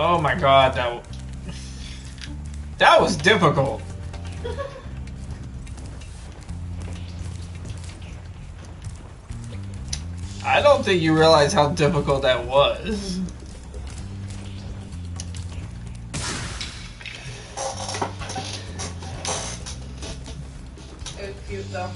Oh my god, that was difficult. I don't think you realize how difficult that was. It was cute though.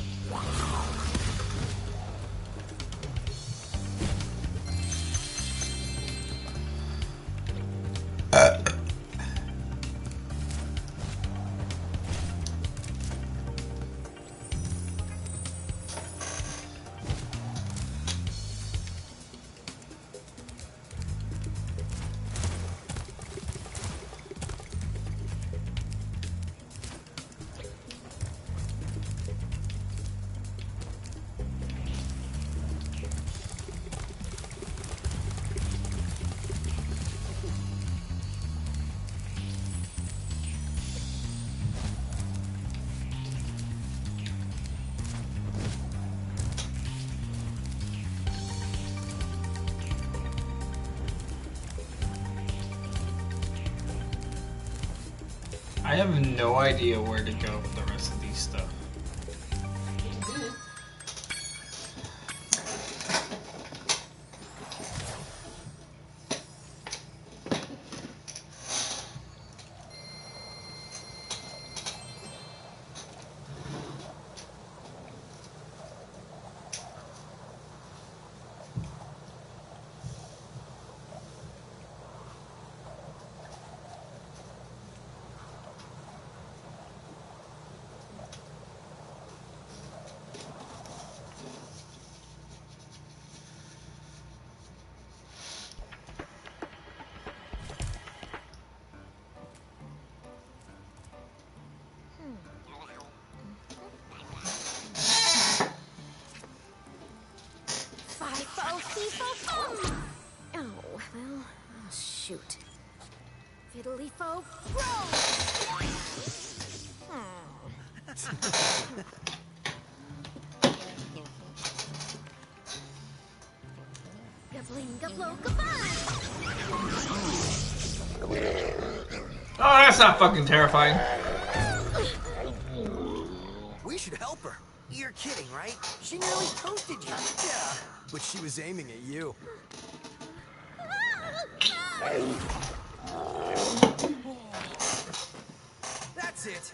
I have no idea where to go with the rest of these stuff. Oh, well, shoot. Fiddly-fo, bro! Oh, that's not fucking terrifying. We should help her. You're kidding, right? She nearly toasted you. Yeah, but she was aiming at you. That's it.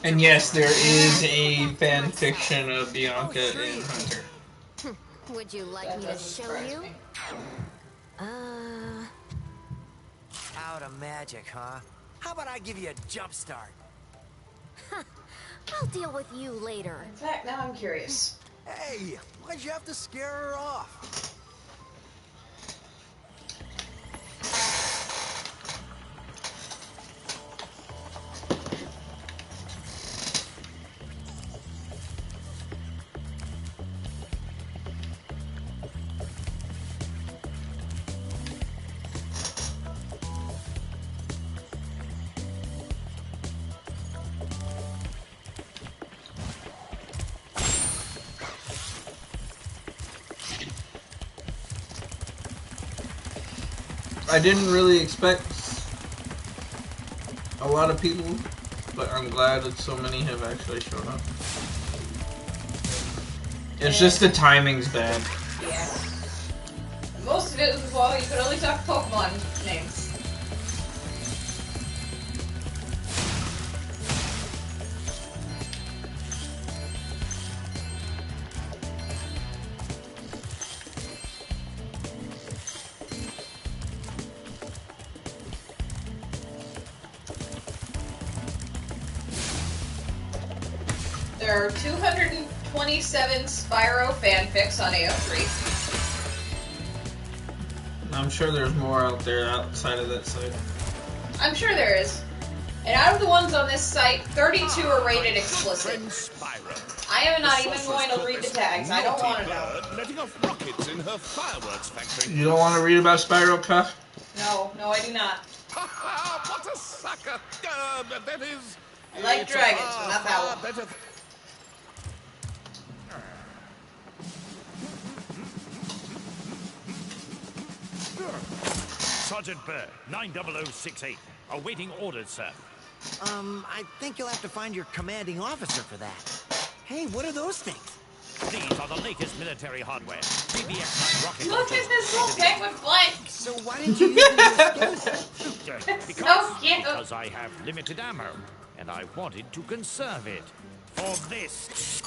And yes, there is a fan fiction of Bianca and Hunter. Would you like me to show you? Out of magic, huh? How about I give you a jump start? I'll deal with you later. In fact, now I'm curious. Hey, why'd you have to scare her off? I didn't really expect a lot of people, but I'm glad that so many have actually shown up. It's just the timing's bad. Yeah. Most of it was, well, you could only talk Pokemon names. There are 227 Spyro fanfics on AO3. I'm sure there's more out there outside of that site. I'm sure there is. And out of the ones on this site, 32 are rated explicit. I am not even going to read the tags. I don't want to know. Letting off rockets in her fireworks factory. You don't want to read about Spyro, Cuff? No, I do not. Ha ha! What a sucker! That is. I like dragons, but not that one. Better. Sergeant Bird, 90068. Awaiting orders, sir. I think you'll have to find your commanding officer for that. Hey, what are those things? These are the latest military hardware. BBX-9 rocket Look launchers. at this little penguin flank. So why didn't you use them in escape? Because I have limited ammo, and I wanted to conserve it. For this.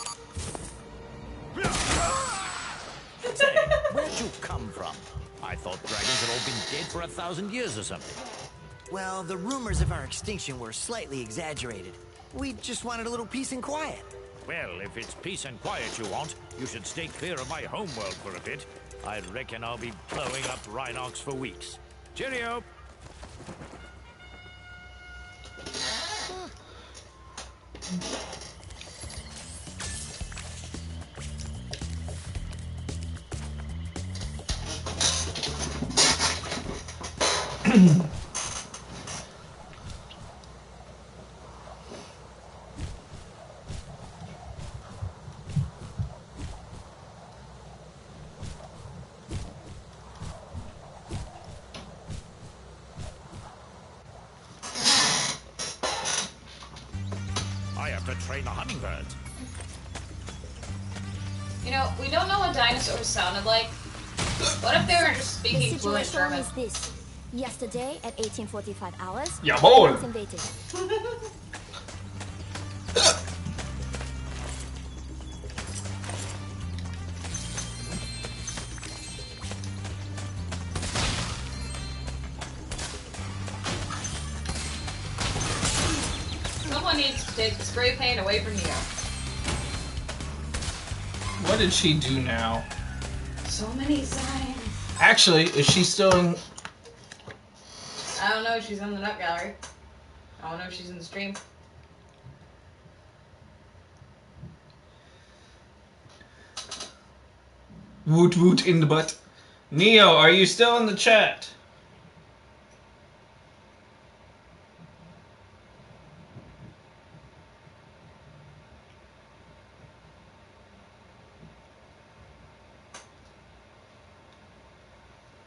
Say, where'd you come from? I thought dragons had all been dead for 1,000 years or something. Well, the rumors of our extinction were slightly exaggerated. We just wanted a little peace and quiet. Well, if it's peace and quiet you want, you should stay clear of my homeworld for a bit. I reckon I'll be blowing up Rhinox for weeks. Cheerio! I have to train the hummingbirds. You know, we don't know what dinosaurs sounded like. What if they were just The speaking fluent situation German? is this. Yesterday at 1845 hours, Jawohl. was invaded. Someone needs to take the spray paint away from Neo. What did she do now? So many signs. Actually, is she still in... I don't know if she's in the nut gallery. I don't know if she's in the stream. Woot woot in the butt. Neo, are you still in the chat?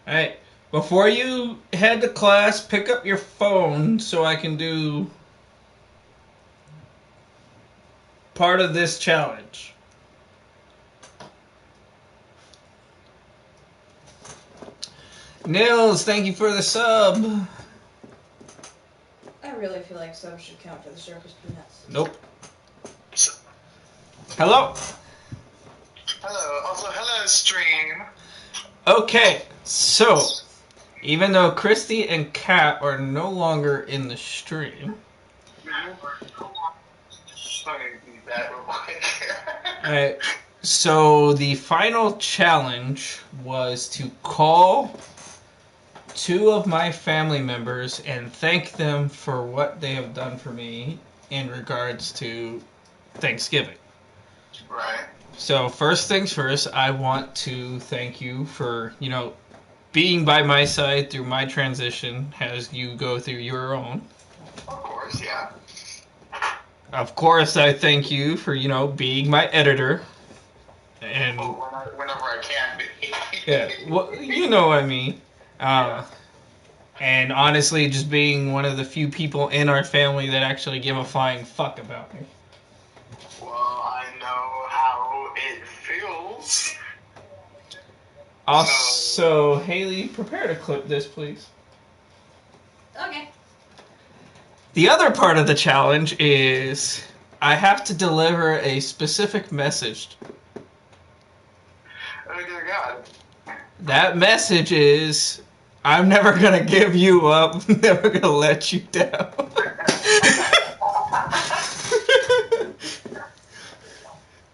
Alright, before you head to class, pick up your phone so I can do part of this challenge. Nils, thank you for the sub. I really feel like subs should count for the circus peanuts. Nope. Hello? Hello. Also, hello, stream. Okay, so even though Christy and Kat are no longer in the stream, alright, so the final challenge was to call two of my family members and thank them for what they have done for me in regards to Thanksgiving. Right. So first things first, I want to thank you for, being by my side through my transition as you go through your own. Of course, yeah. Of course, I thank you for, being my editor. And Whenever I can be. yeah, well, you know what I mean. And honestly, just being one of the few people in our family that actually give a flying fuck about me. Well, I know how it feels. Also, Haley, prepare to clip this, please. Okay. The other part of the challenge is I have to deliver a specific message. Oh, dear God. That message is, I'm never gonna give you up, never gonna let you down.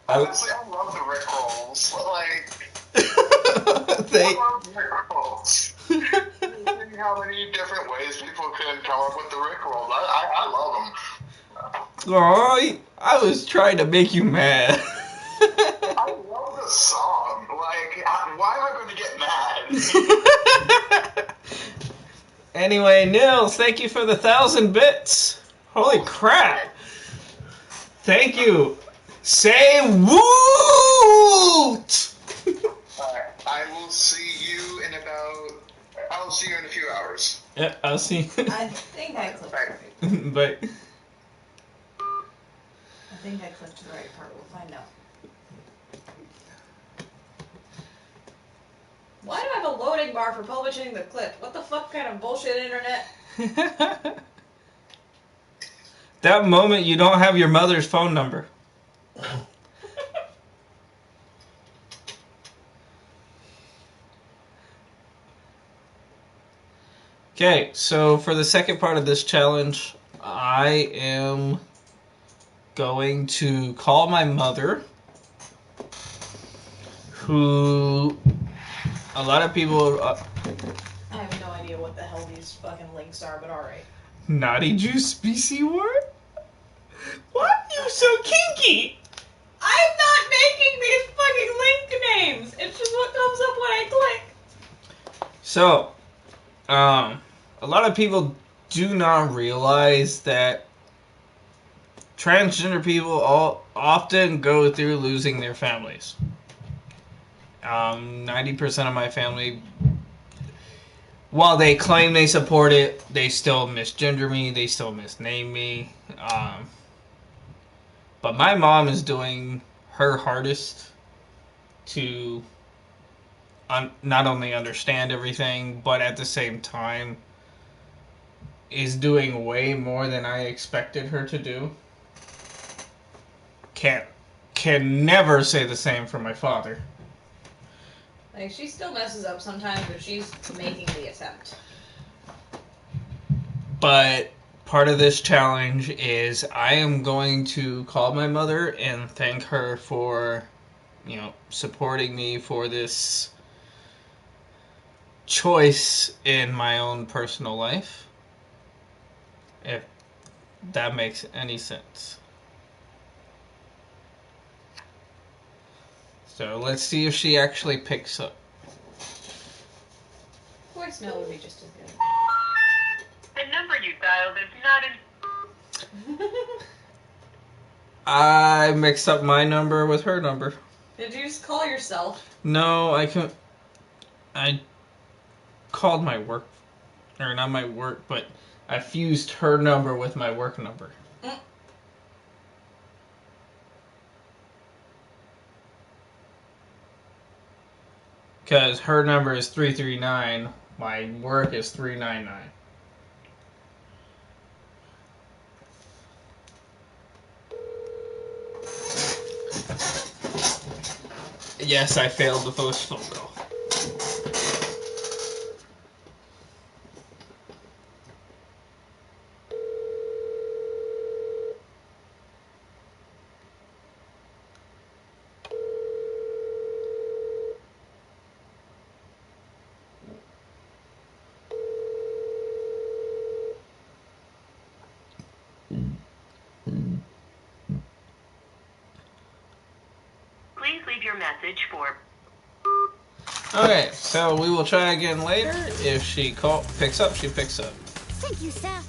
Honestly, I love the Rick rolls. Like, They, I love the Rick rolls. How many different ways people can come up with the Rickrolls. I love them. Oh, I was trying to make you mad. I love the song. Like, why am I going to get mad? Anyway, Nils, thank you for the 1,000 bits. Holy crap. Thank you. Say woot! Alright, I will see you in I'll see you in a few hours. Yeah, I'll see. I think I clicked right. But I think I clicked the right part. We'll find out. Why do I have a loading bar for publishing the clip? What the fuck kind of bullshit internet? that moment you don't have your mother's phone number. Okay, so for the second part of this challenge, I am going to call my mother, who a lot of people... I have no idea what the hell these fucking links are, but alright. Naughty Juice BC Ward? Why are you so kinky? I'm not making these fucking link names! It's just what comes up when I click. So, a lot of people do not realize that transgender people often go through losing their families. 90% of my family, while they claim they support it, they still misgender me, they still misname me. But my mom is doing her hardest to not only understand everything, but at the same time is doing way more than I expected her to do. Can never say the same for my father. Like, she still messes up sometimes, but she's making the attempt. But part of this challenge is I am going to call my mother and thank her for, supporting me for this choice in my own personal life. If that makes any sense. So let's see if she actually picks up. Voicemail would be just as good. The number you dialed is not in... I mixed up my number with her number. Did you just call yourself? No, I called my work, or not my work, but I fused her number with my work number. Because her number is 339, my work is 399. Yes, I failed the first phone call. Please leave your message for... Okay, so we will try again later. If she picks up, she picks up. Thank you, sir.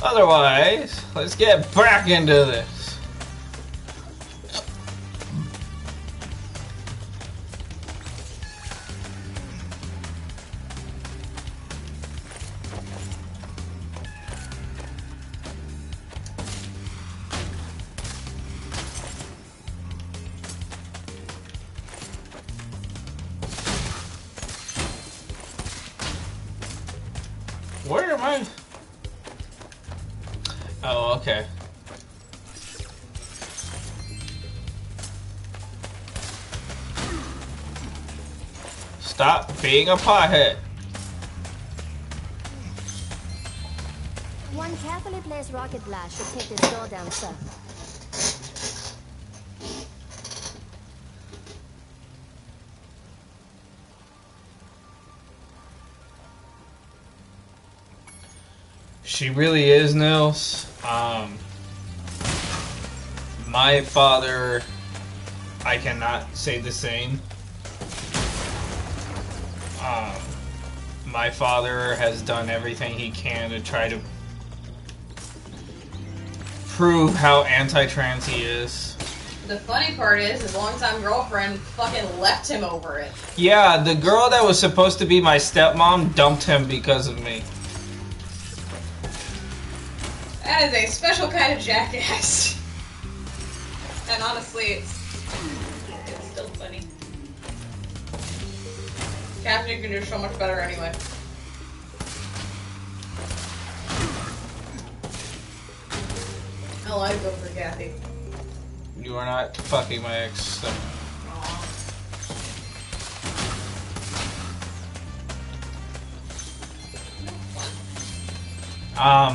Otherwise, let's get back into this. Where am I? Oh, okay. Stop being a pothead. One carefully placed rocket blast should take this door down, sir. She really is, Nils. My father, I cannot say the same. My father has done everything he can to try to prove how anti-trans he is. The funny part is, his longtime girlfriend fucking left him over it. Yeah, the girl that was supposed to be my stepmom dumped him because of me. That is a special kind of jackass. And honestly, it's still funny. Captain can do so much better anyway. Hell, I'd go for Kathy. You are not fucking my ex. So.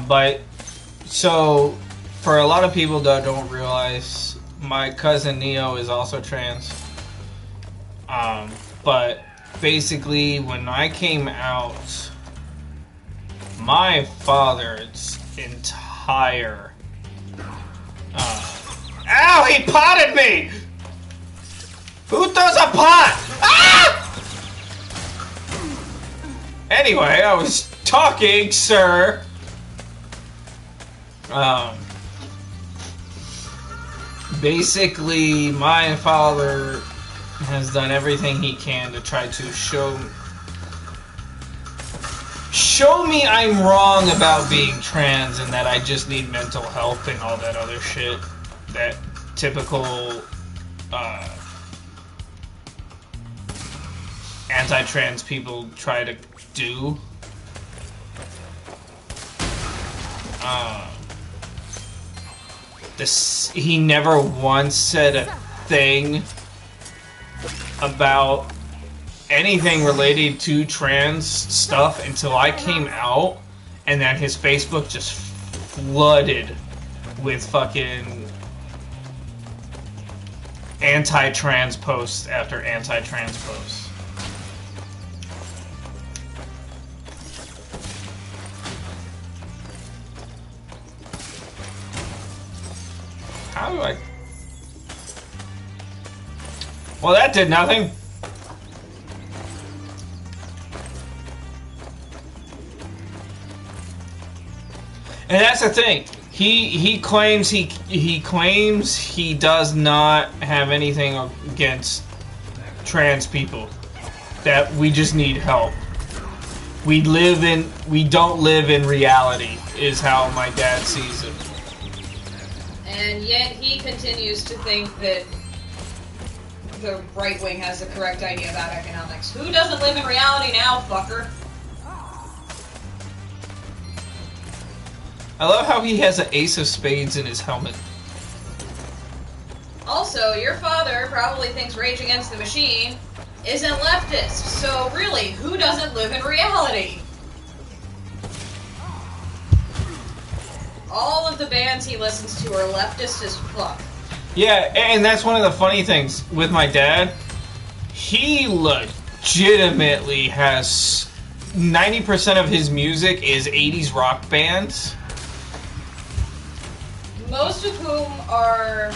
But so for a lot of people that don't realize, my cousin Neo is also trans. But basically, when I came out, my father's entire ow! He potted me! Who throws a pot? Ah! Anyway, I was talking, sir. Basically, my father has done everything he can to try to show me I'm wrong about being trans and that I just need mental health and all that other shit that typical anti-trans people try to do. He never once said a thing about anything related to trans stuff until I came out, and then his Facebook just flooded with fucking anti-trans posts after anti-trans posts. How do I... Well, that did nothing. And that's the thing. He claims he does not have anything against trans people. That we just need help. We don't live in reality, is how my dad sees it. And yet he continues to think that the right wing has the correct idea about economics. Who doesn't live in reality now, fucker? I love how he has an ace of spades in his helmet. Also, your father probably thinks Rage Against the Machine isn't leftist. So really, who doesn't live in reality? All of the bands he listens to are leftist as fuck. Yeah, and that's one of the funny things with my dad. He legitimately has 90% of his music is 80s rock bands. Most of whom are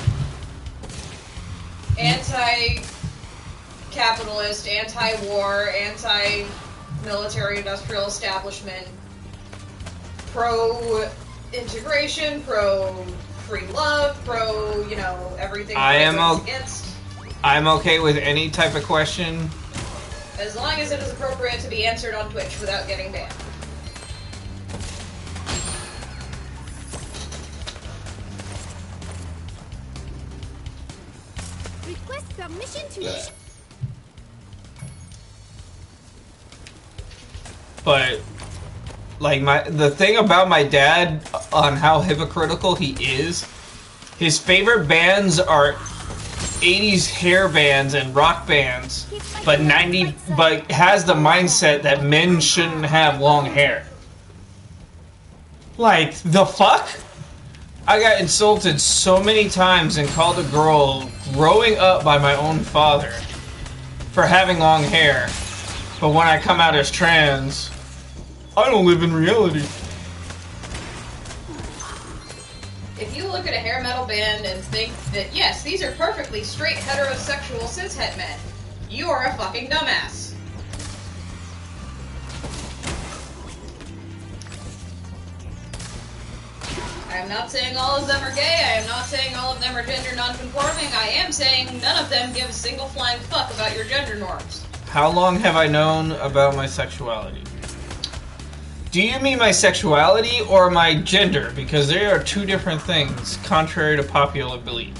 anti-capitalist, anti-war, anti-military industrial establishment, pro-integration, pro-free love, everything against. I'm okay with any type of question. As long as it is appropriate to be answered on Twitch without getting banned. Request permission to... But the thing about my dad on how hypocritical he is, his favorite bands are 80s hair bands and rock bands, but has the mindset that men shouldn't have long hair. Like, the fuck? I got insulted so many times and called a girl growing up by my own father for having long hair. But when I come out as trans, I don't live in reality. If you look at a hair metal band and think that, yes, these are perfectly straight heterosexual cishet men, you are a fucking dumbass. I am not saying all of them are gay, I am not saying all of them are gender non-conforming, I am saying none of them give a single flying fuck about your gender norms. How long have I known about my sexuality? Do you mean my sexuality or my gender? Because they are two different things, contrary to popular belief.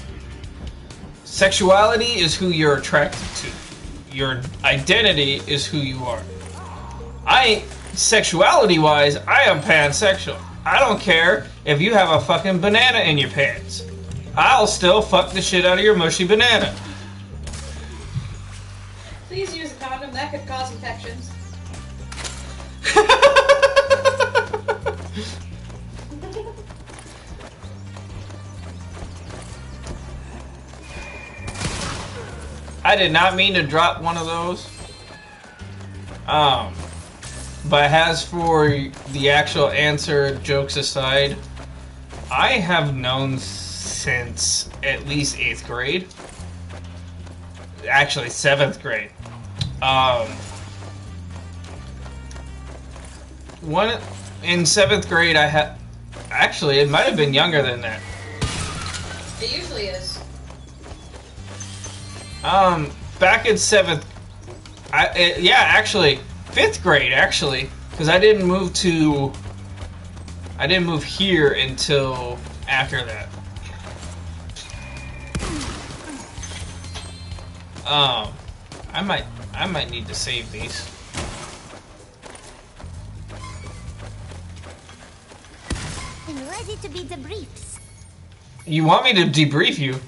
Sexuality is who you're attracted to. Your identity is who you are. Sexuality-wise, I am pansexual. I don't care if you have a fucking banana in your pants. I'll still fuck the shit out of your mushy banana. Please use a condom, that could cause infections. I did not mean to drop one of those. But as for the actual answer, jokes aside, I have known since at least 8th grade. Actually, 7th grade. In 7th grade, I had... Actually, it might have been younger than that. It usually is. Back in 7th... yeah, actually... 5th grade, actually, because I didn't move here until after that. I might need to save these. I'm ready to be debriefed. You want me to debrief you? You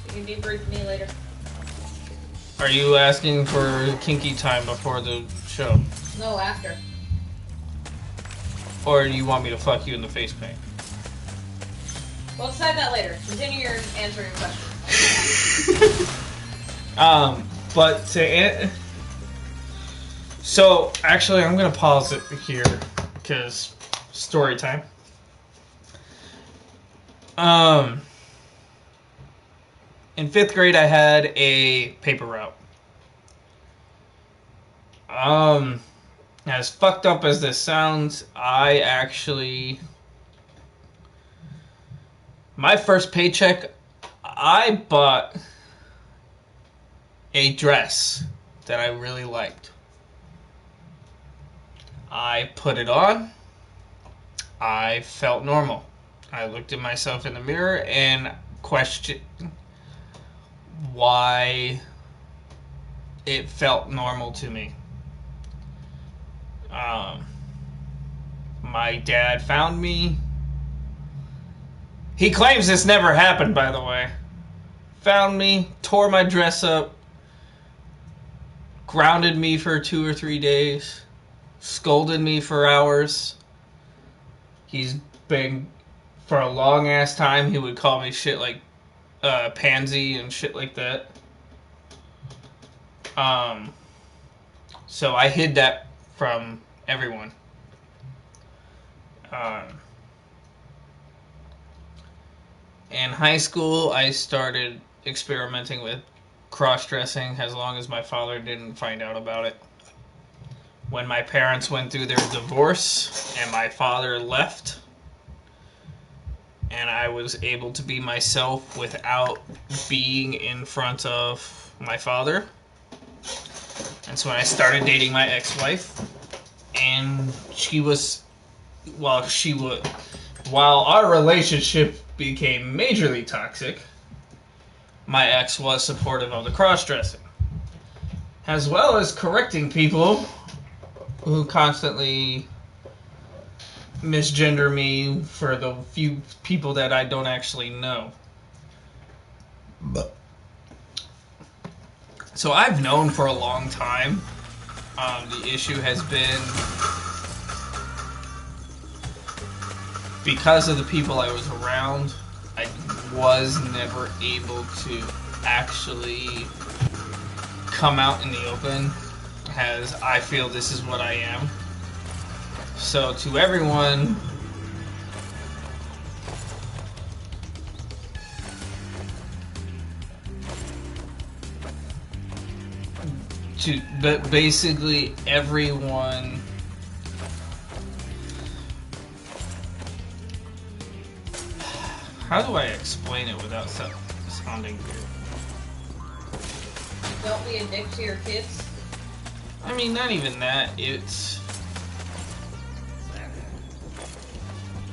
can debrief me later. Are you asking for kinky time before the show? No, after. Or do you want me to fuck you in the face paint? We'll decide that later. Continue your answering question. But so actually I'm gonna pause it here because story time. In 5th grade, I had a paper route. As fucked up as this sounds, my first paycheck, I bought a dress that I really liked. I put it on. I felt normal. I looked at myself in the mirror and questioned why it felt normal to me. My dad found me. He claims this never happened, by the way. Found me, tore my dress up, grounded me for 2 or 3 days, scolded me for hours. He's been, for a long ass time, he would call me shit like pansy and shit like that. So I hid that from everyone. In high school, I started experimenting with cross-dressing as long as my father didn't find out about it. When my parents went through their divorce and my father left, and I was able to be myself without being in front of my father. That's when I started dating my ex-wife, and while our relationship became majorly toxic, my ex was supportive of the cross-dressing, as well as correcting people who constantly misgender me for the few people that I don't actually know. So I've known for a long time. The issue has been because of the people I was around, I was never able to actually come out in the open as I feel this is what I am. So to everyone, but basically everyone how do I explain it without sounding weird? Don't be a dick to your kids. I mean, not even that. It's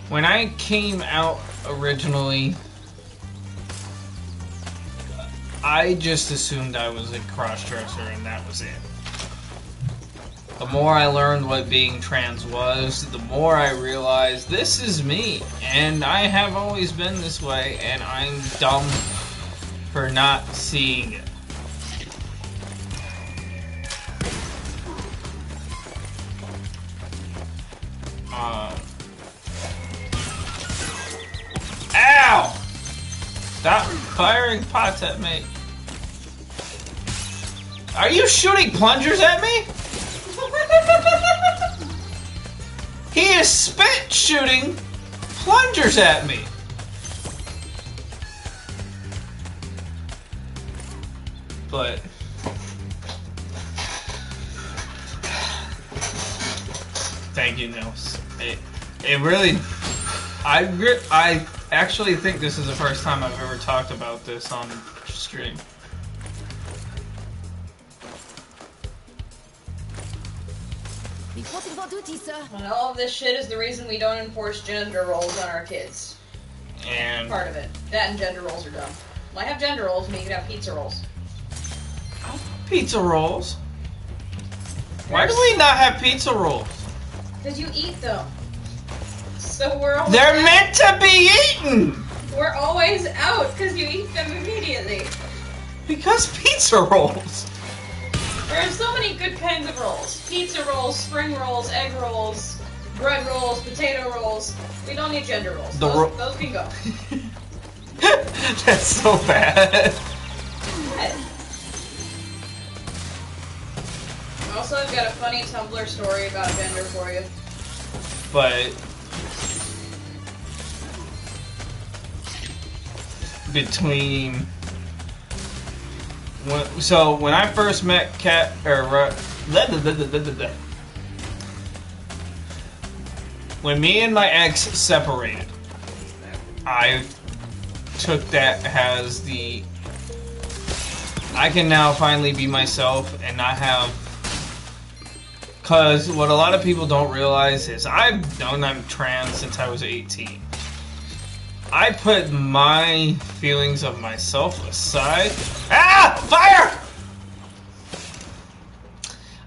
when I came out originally, I just assumed I was a cross-dresser and that was it. The more I learned what being trans was, the more I realized this is me, and I have always been this way, and I'm dumb for not seeing it. Ow! Stop firing pots at me. Are you shooting plungers at me? He is spit shooting plungers at me. But thank you, Nils. It really, I actually think this is the first time I've ever talked about this on stream. Reporting for duty, sir. And all of this shit is the reason we don't enforce gender roles on our kids. And Part of it. That and gender roles are dumb. Well, I have gender roles, and you can have pizza rolls. pizza rolls. Why do we not have pizza rolls? Because you eat them. So we're always They're out. meant to be eaten! We're always out because you eat them immediately. Because pizza rolls. There are so many good kinds of rolls. Pizza rolls, spring rolls, egg rolls, bread rolls, potato rolls. We don't need gender rolls. Those can go. That's so bad. Also, I've got a funny Tumblr story about gender for you. But between when I first met Kat when me and my ex separated, I took that as I can now finally be myself and not have. Because what a lot of people don't realize is I've known I'm trans since I was 18. I put my feelings of myself aside. Ah! Fire!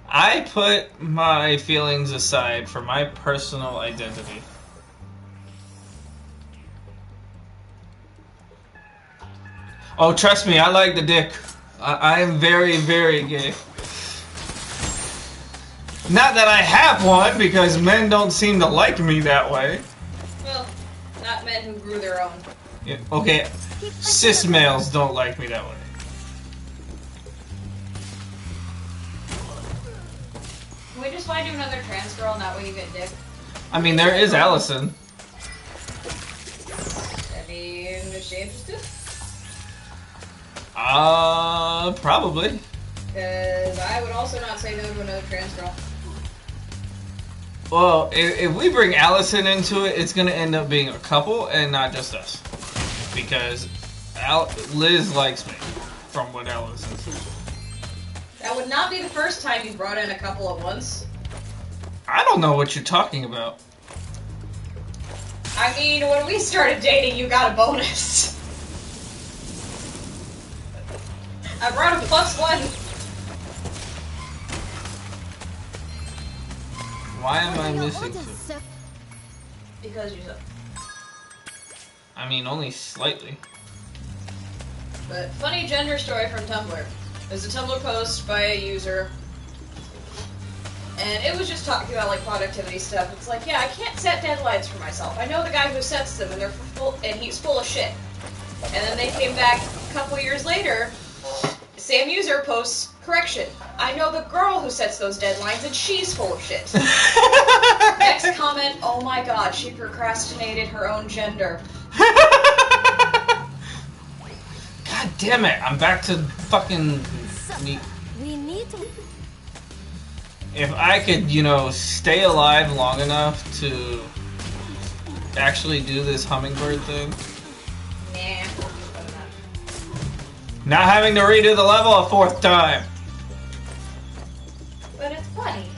I put my feelings aside for my personal identity. Oh, trust me, I like the dick. I am very, very gay. Not that I have one, because men don't seem to like me that way. Well, not men who grew their own. Yeah, okay, cis males don't like me that way. Can we just find you another trans girl and that way you get dick? I mean, there is Allison. I mean, is she interested? Probably. Because I would also not say no to another trans girl. Well, if we bring Allison into it, it's going to end up being a couple and not just us. Because Liz likes me, from what Allison said. That would not be the first time you brought in a couple at once. I don't know what you're talking about. I mean, when we started dating, you got a bonus. I brought a +1. Why am I missing two? Because you suck. I mean, only slightly. But funny gender story from Tumblr. There's a Tumblr post by a user And it was just talking about like productivity stuff. It's like, yeah, I can't set deadlines for myself. I know the guy who sets them, and they're full, and he's full of shit. And then they came back a couple years later. Same user posts, correction. I know the girl who sets those deadlines, and she's full of shit. Next comment, oh my god, she procrastinated her own gender. God damn it! I'm back to fucking. We need to. If I could, you know, stay alive long enough to actually do this hummingbird thing. Nah. Not having to redo the level a 4th time. But it's funny.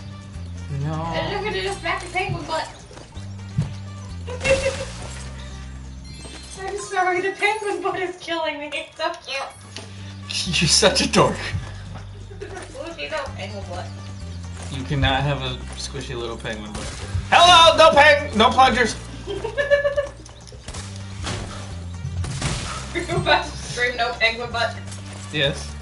No. And look at it, just back to penguin butt. I'm sorry, the penguin butt is killing me. It's so cute. You're such a dork. Squishy little penguin butt. You cannot have a squishy little penguin butt. Hello, no plungers. Are you about to scream no penguin butt? Yes.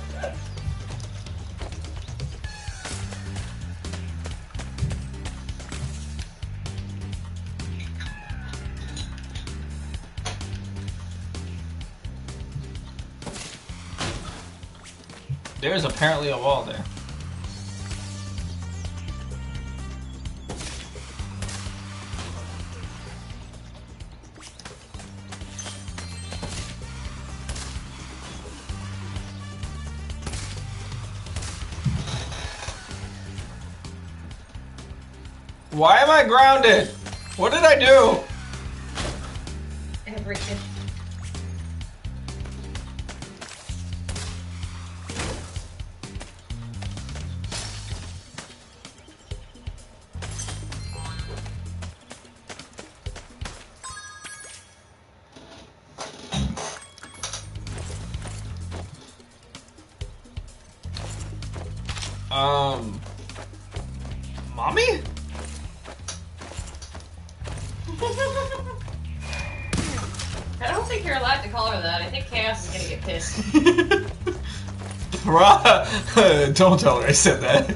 There's apparently a wall there. Why am I grounded? What did I do? Everything. Mommy? I don't think you're allowed to call her that. I think Chaos is gonna get pissed. Don't tell her I said that.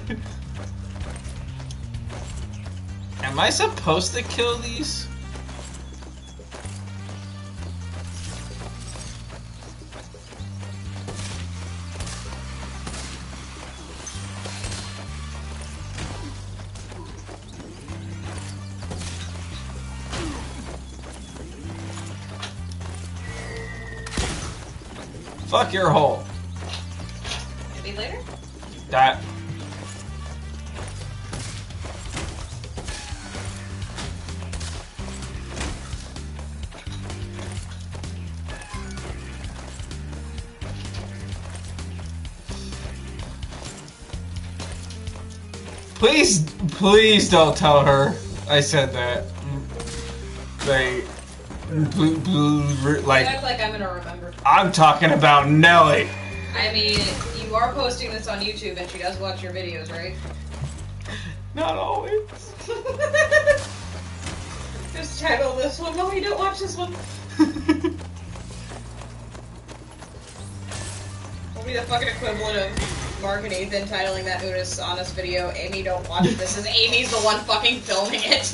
Am I supposed to kill these? Fuck your hole. Maybe later? That. Please don't tell her I said that. Like, I act like I'm gonna remember. I'm talking about Nelly. I mean, you are posting this on YouTube and she does watch your videos, right? Not always. Just title this one. No, you don't watch this one. Will be the fucking equivalent of Mark and Ethan titling that Unis Honest video, Amy don't watch this, as Amy's the one fucking filming it.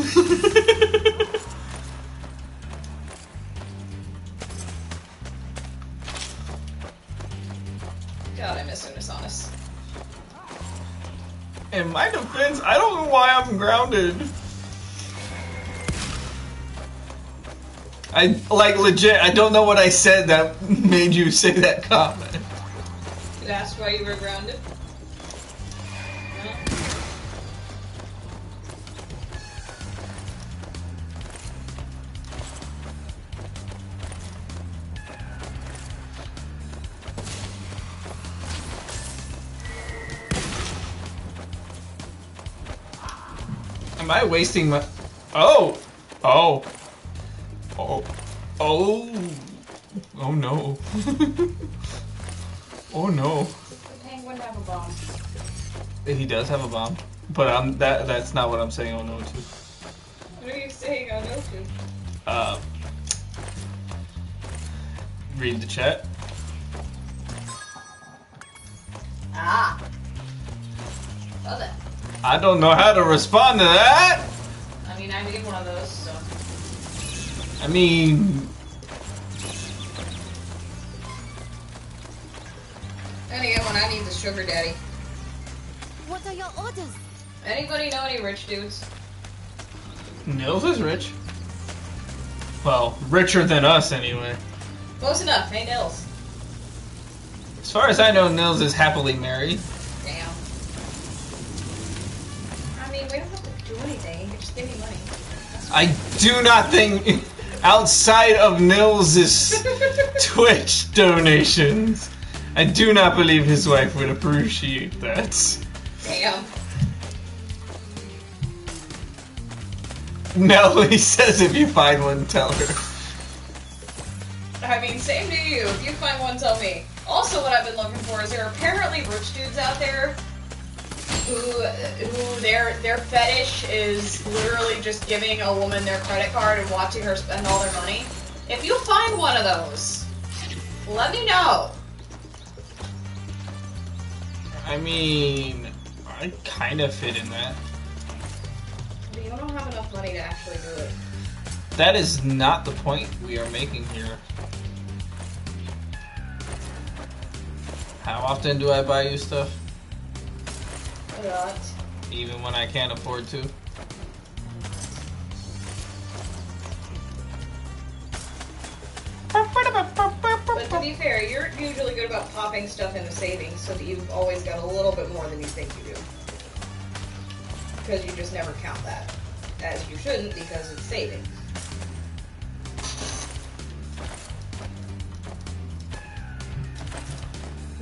God, I miss Unis Honest. In my defense, I don't know why I'm grounded. I, like, legit, I don't know what I said that made you say that comment. That's why you were grounded? No? Am I wasting my... Oh! Oh! Oh! Oh! Oh no. Oh no. The penguin have a bomb. He does have a bomb. But that's not what I'm saying oh no to. What are you saying oh no to? Read the chat. Ah. Love it. I don't know how to respond to that. I mean, I need one of those, so. I mean, Then again, when I need the sugar daddy. What are your orders? Anybody know any rich dudes? Nils is rich. Well, richer than us anyway. Close enough. Hey, Nils. As far as I know, Nils is happily married. Damn. I mean, we don't have to do anything. You can just give me money. I do not think, outside of Nils' Twitch donations, I do not believe his wife would appreciate that. Damn. Nelly says if you find one, tell her. I mean, same to you. If you find one, tell me. Also, what I've been looking for is there are apparently rich dudes out there who their fetish is literally just giving a woman their credit card and watching her spend all their money. If you find one of those, let me know. I mean, I kind of fit in that. But you don't have enough money to actually do it. That is not the point we are making here. How often do I buy you stuff? A lot. Even when I can't afford to? But to be fair, you're usually good about popping stuff into savings so that you've always got a little bit more than you think you do. Because you just never count that. As you shouldn't, because it's savings.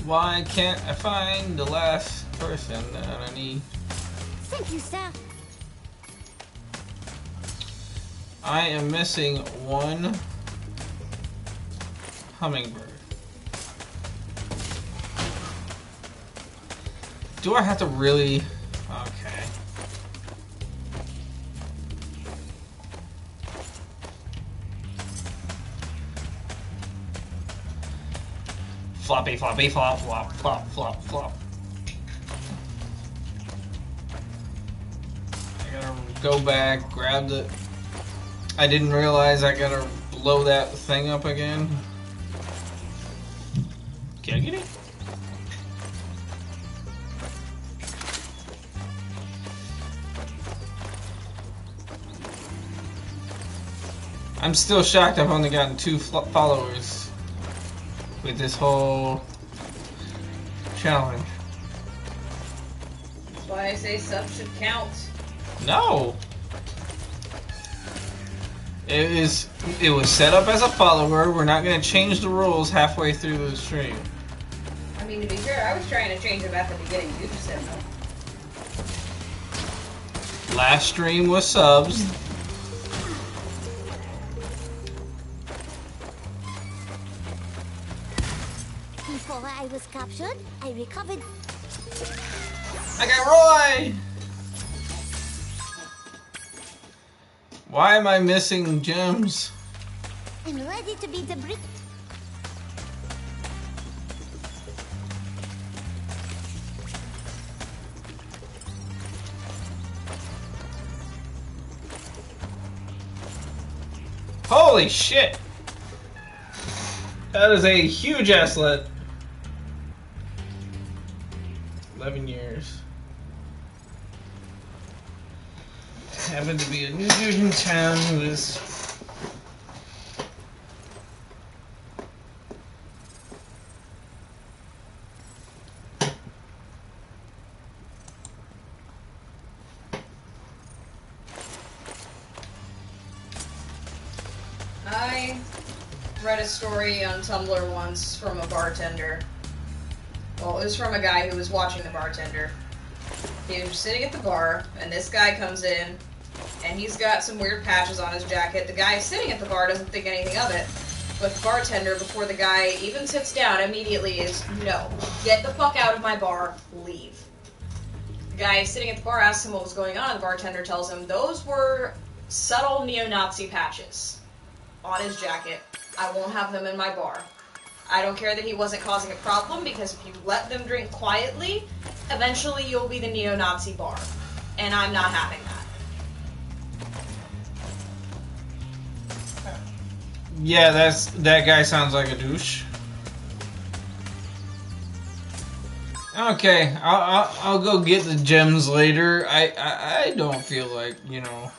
Why can't I find the last person that I need? Thank you, sir. I am missing one hummingbird. Do I have to really? Okay. Floppy, floppy, flop, flop, flop, flop, flop. I gotta go back, grab the... I didn't realize I gotta blow that thing up again. Can I get it? I'm still shocked I've only gotten 2 followers with this whole challenge. That's why I say subs should count. No! It was set up as a follower. We're not gonna change the rules halfway through the stream. I mean, to be fair, I was trying to change them at the beginning. You just said no. Last stream was subs. Before I was captured, I recovered. I got Roy! Why am I missing gems? I'm ready to be the brick. Holy shit! That is a huge ass let. 11 years. Happened to be a new dude in town who is... I read a story on Tumblr once from a bartender. Well, it was from a guy who was watching the bartender. He was sitting at the bar, and this guy comes in, and he's got some weird patches on his jacket. The guy sitting at the bar doesn't think anything of it, but the bartender, before the guy even sits down, immediately is, no, get the fuck out of my bar, leave. The guy sitting at the bar asks him what was going on, and the bartender tells him those were subtle neo-Nazi patches on his jacket. I won't have them in my bar. I don't care that he wasn't causing a problem, because if you let them drink quietly, eventually you'll be the neo-Nazi bar. and I'm not having that. Yeah, that guy sounds like a douche. Okay, I'll go get the gems later. I don't feel like, you know.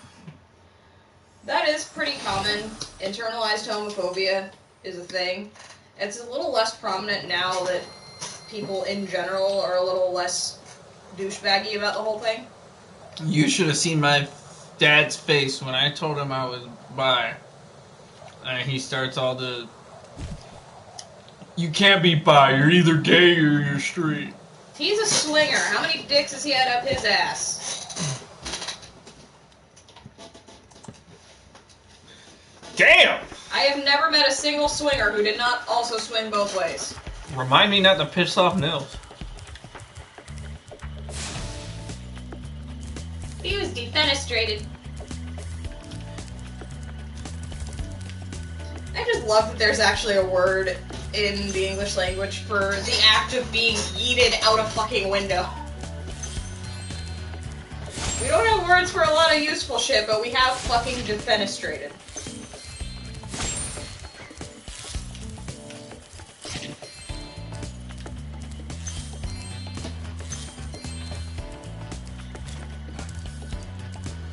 That is pretty common. Internalized homophobia is a thing. It's a little less prominent now that people in general are a little less douchebaggy about the whole thing. You should have seen my dad's face when I told him I was bi. And he starts all the... You can't be bi, you're either gay or you're straight. He's a swinger. How many dicks has he had up his ass? Damn! I have never met a single swinger who did not also swing both ways. Remind me not to piss off Nils. He was defenestrated. I just love that there's actually a word in the English language for the act of being yeeted out a fucking window. We don't have words for a lot of useful shit, but we have fucking defenestrated.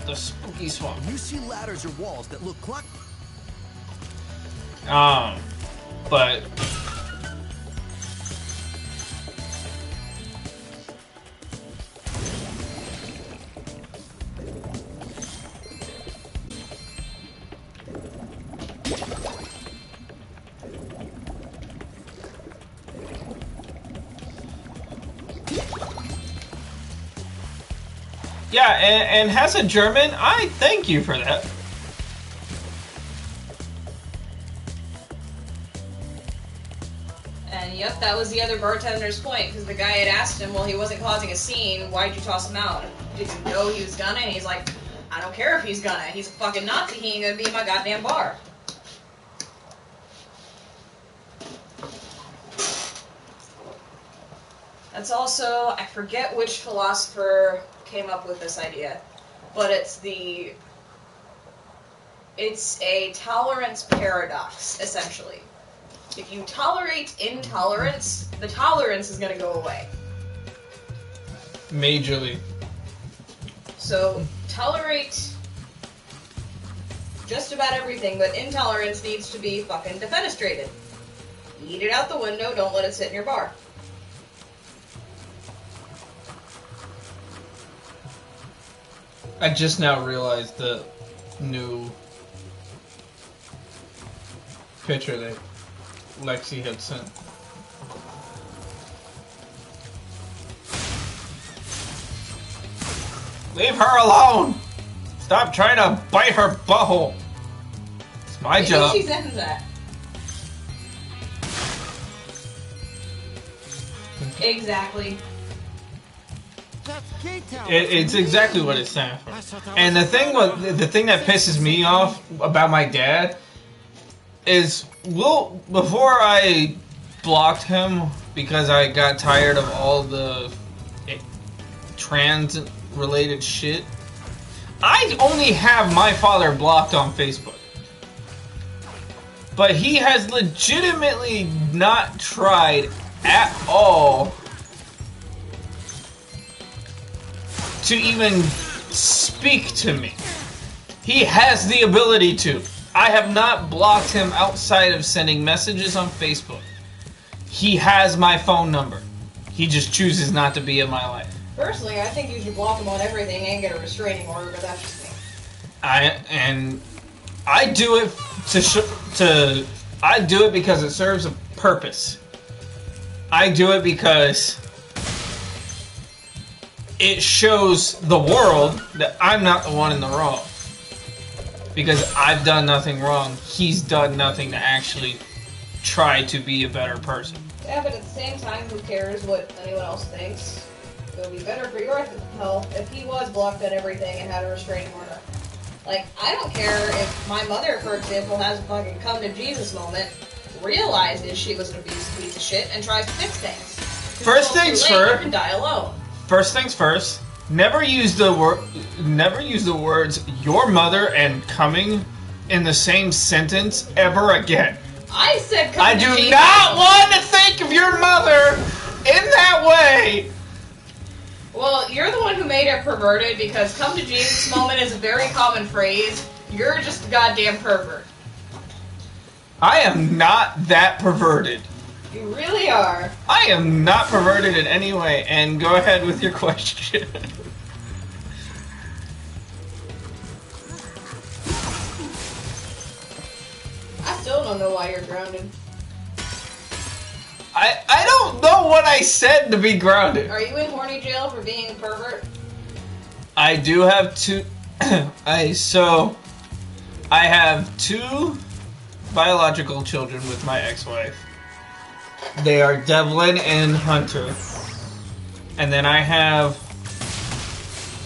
The spooky swamp. You see ladders or walls that look clunky. But yeah, and has a German, I thank you for that. And yep, that was the other bartender's point, because the guy had asked him, well, he wasn't causing a scene, why'd you toss him out? Did you know he was gonna? And he's like, I don't care if he's gonna. He's a fucking Nazi, he ain't gonna be in my goddamn bar. That's also, I forget which philosopher came up with this idea, but it's a tolerance paradox, essentially. If you tolerate intolerance, the tolerance is going to go away. Majorly. So, tolerate just about everything, but intolerance needs to be fucking defenestrated. Eat it out the window, don't let it sit in your bar. I just now realized the new picture that Lexi had sent. Leave her alone! Stop trying to bite her butthole! It's my Maybe job. she's into that. Exactly. It's exactly what it stands for. And the thing that pisses me off about my dad is, before I blocked him because I got tired of all the trans-related shit, I only have my father blocked on Facebook. But he has legitimately not tried at all to even speak to me. He has the ability to. I have not blocked him outside of sending messages on Facebook. He has my phone number. He just chooses not to be in my life. Personally, I think you should block him on everything and get a restraining order, but that's just me. I do it I do it because it serves a purpose. I do it because it shows the world that I'm not the one in the wrong. Because I've done nothing wrong. He's done nothing to actually try to be a better person. Yeah, but at the same time, who cares what anyone else thinks? It would be better for your health if he was blocked on everything and had a restraining order. Like, I don't care if my mother, for example, has a fucking come to Jesus moment, realizes she was an abusive piece of shit, and tries to fix things. First things first. You can die alone. First things first, Never use the words "your mother" and "coming" in the same sentence ever again. I said I come to do Jesus. not want to think of your mother in that way. Well, you're the one who made it perverted because "come to Jesus" moment is a very common phrase. You're just a goddamn pervert. I am not that perverted. You really are. I am not perverted in any way. And go ahead with your question. I still don't know why you're grounded. I don't know what I said to be grounded. Are you in horny jail for being a pervert? I do have two. I have two biological children with my ex-wife. They are Devlin and Hunter. And then I have...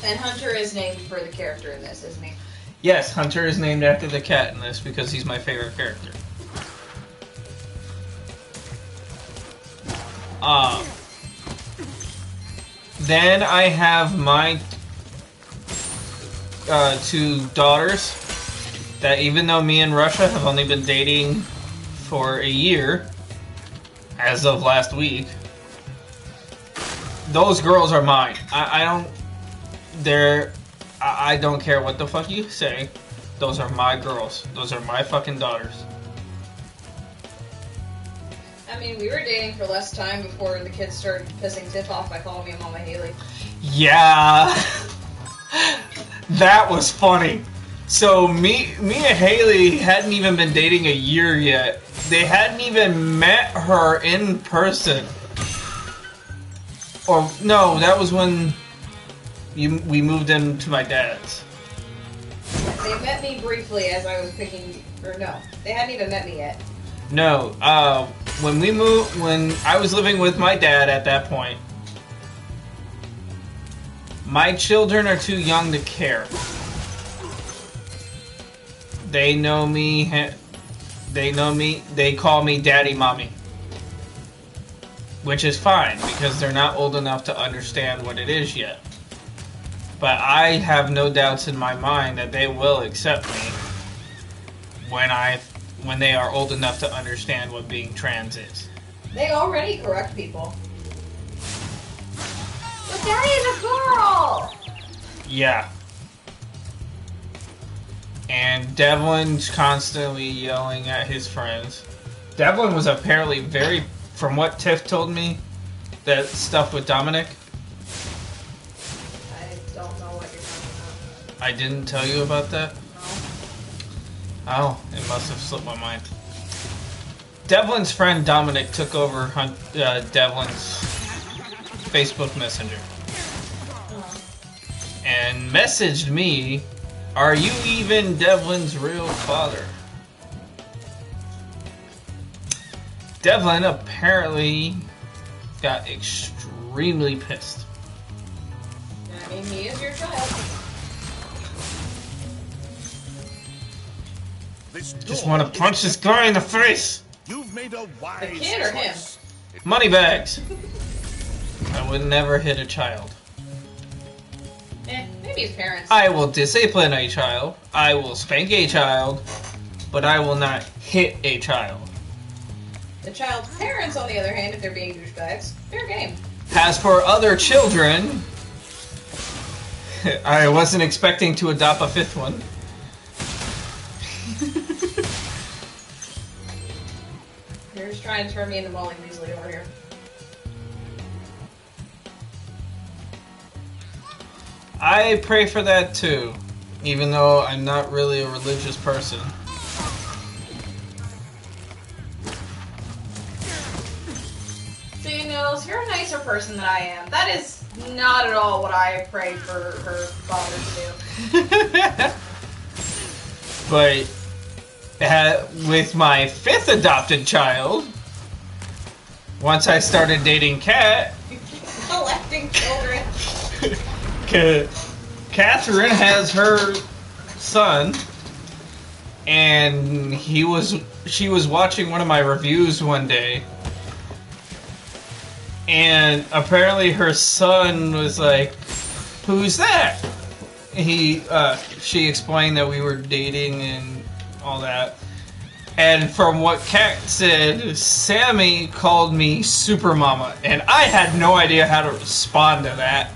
And Hunter is named for the character in this, isn't he? Yes, Hunter is named after the cat in this because he's my favorite character. Then I have my two daughters that even though me and Russia have only been dating for a year, as of last week, those girls are mine. I don't care what the fuck you say. Those are my girls. Those are my fucking daughters. I mean, we were dating for less time before the kids started pissing Tiff off by calling me Mama Haley. Yeah. That was funny. So me and Haley hadn't even been dating a year yet. They hadn't even met her in person. Or no, that was when we moved into my dad's. They met me briefly as I was picking... Or no, they hadn't even met me yet. No, when I was living with my dad at that point, my children are too young to care. They know me, they call me Daddy Mommy. Which is fine, because they're not old enough to understand what it is yet. But I have no doubts in my mind that they will accept me when they are old enough to understand what being trans is. They already correct people. But Daddy's a girl! Yeah. And Devlin's constantly yelling at his friends. Devlin was apparently very, from what Tiff told me, that stuff with Dominic. I don't know what you're talking about. I didn't tell you about that? No. Oh, it must have slipped my mind. Devlin's friend Dominic took over Devlin's Facebook Messenger. And messaged me, "Are you even Devlin's real father?" Devlin apparently got extremely pissed. I mean, he is your child. Just want to punch this guy in the face! You've made a wise The kid or him? choice. Moneybags! I would never hit a child. Maybe his parents. I will discipline a child, I will spank a child, but I will not hit a child. The child's parents, on the other hand, if they're being douchebags, fair game. As for other children, I wasn't expecting to adopt a fifth one. You're just trying to turn me into Molly Weasley over here. I pray for that too, even though I'm not really a religious person. See, Nils, you're a nicer person than I am. That is not at all what I pray for her father to do. But with my fifth adopted child, once I started dating Kat, Collecting children. Catherine has her son, and she was watching one of my reviews one day, and apparently her son was like, who's that? She explained that we were dating and all that. And from what Kat said, Sammy called me Super Mama, and I had no idea how to respond to that.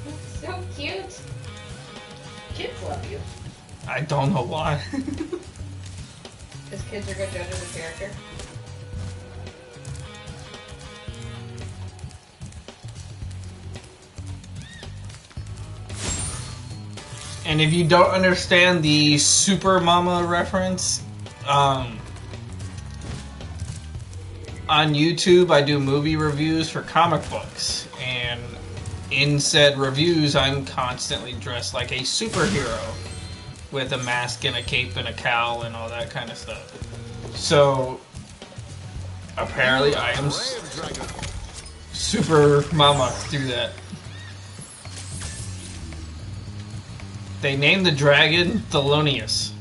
That's so cute. Kids love you. I don't know why. Because kids are good judges of character. And if you don't understand the Super Mama reference, on YouTube I do movie reviews for comic books, and in said reviews I'm constantly dressed like a superhero with a mask and a cape and a cowl and all that kind of stuff. So apparently I am Super Mama through that. They named the dragon Thelonious.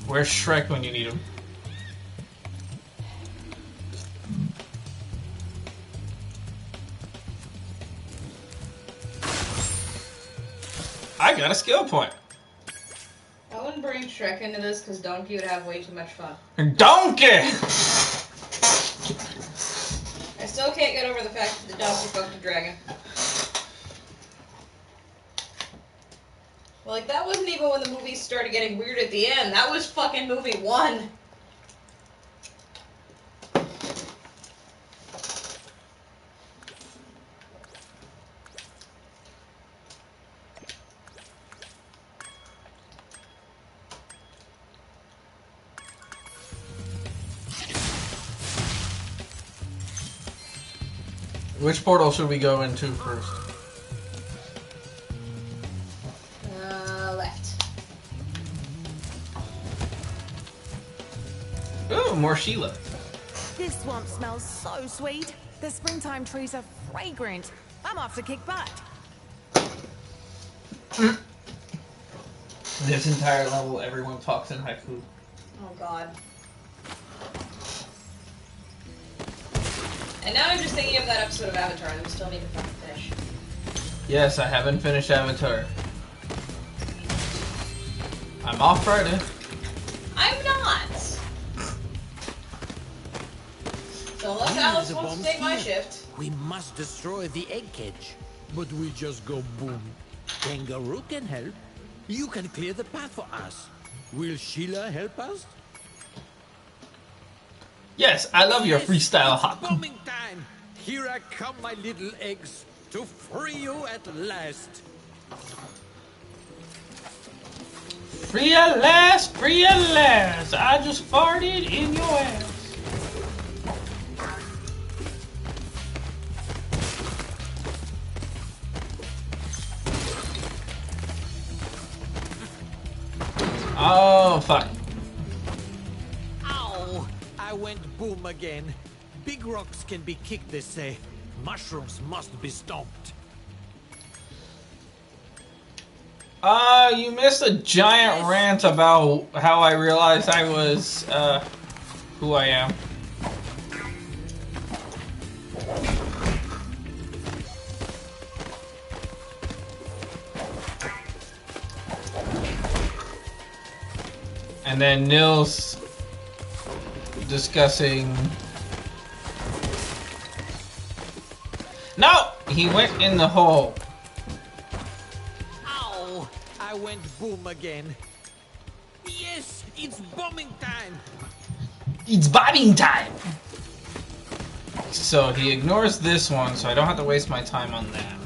Where's Shrek when you need him? I got a skill point. I wouldn't bring Shrek into this because Donkey would have way too much fun. Donkey! I still can't get over the fact that the Donkey fucked a dragon. Like, that wasn't even when the movie started getting weird at the end. That was fucking movie 1. Which portal should we go into first? Left. Ooh, more Sheila. This swamp smells so sweet. The springtime trees are fragrant. I'm off to kick butt. This entire level, everyone talks in haiku. Oh god. And now I'm just thinking of that episode of Avatar that we still need to fucking finish. Yes, I haven't finished Avatar. I'm off Friday. I'm not! So unless Alice wants to take my shift. We must destroy the egg cage. But we just go boom. Kangaroo can help. You can clear the path for us. Will Sheila help us? Yes, I love your freestyle hop. Bombing time! Here I come, my little eggs, to free you at last. Free at last, free at last. I just farted in your ass. Oh, fuck. Ow! I went boom again. Big rocks can be kicked, they say. Mushrooms must be stomped. You missed a giant rant about how I realized I was, who I am. And then Nils discussing... No! He went in the hole. Ow! I went boom again. Yes, it's bombing time. It's bombing time! So he ignores this one, so I don't have to waste my time on that.